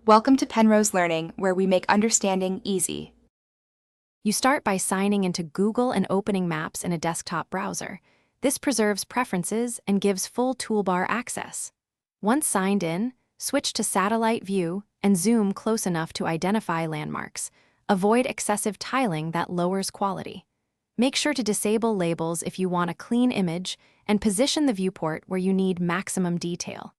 Welcome to Penrose Learning, where we make understanding easy. You start by signing into Google and opening Maps in a desktop browser. This preserves preferences and gives full toolbar access. Once signed in, switch to Satellite View and zoom close enough to identify landmarks. Avoid excessive tiling that lowers quality. Make sure to disable labels if you want a clean image and position the viewport where you need maximum detail.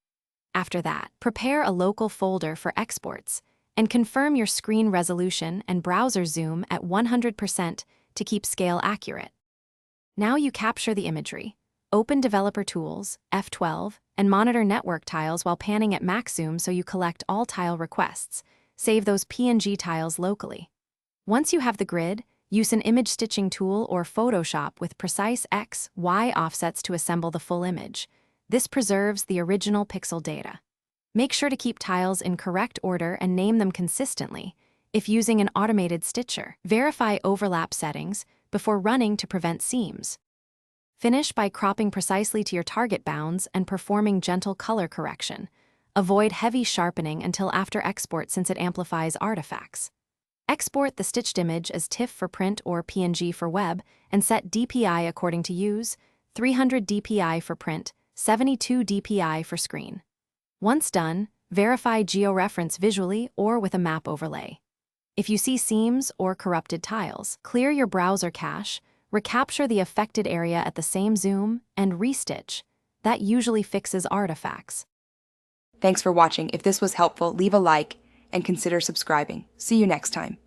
After that, prepare a local folder for exports and confirm your screen resolution and browser zoom at 100% to keep scale accurate. Now you capture the imagery. Open Developer Tools, F12, and monitor network tiles while panning at max zoom so you collect all tile requests. Save those PNG tiles locally. Once you have the grid, use an image stitching tool or Photoshop with precise X, Y offsets to assemble the full image. This preserves the original pixel data. Make sure to keep tiles in correct order and name them consistently. If using an automated stitcher, verify overlap settings before running to prevent seams. Finish by cropping precisely to your target bounds and performing gentle color correction. Avoid heavy sharpening until after export since it amplifies artifacts. Export the stitched image as TIFF for print or PNG for web and set DPI according to use, 300 DPI for print, 72 DPI for screen. Once done, verify georeference visually or with a map overlay. If you see seams or corrupted tiles, clear your browser cache, recapture the affected area at the same zoom, and restitch. That usually fixes artifacts. Thanks for watching. If this was helpful, leave a like and consider subscribing. See you next time.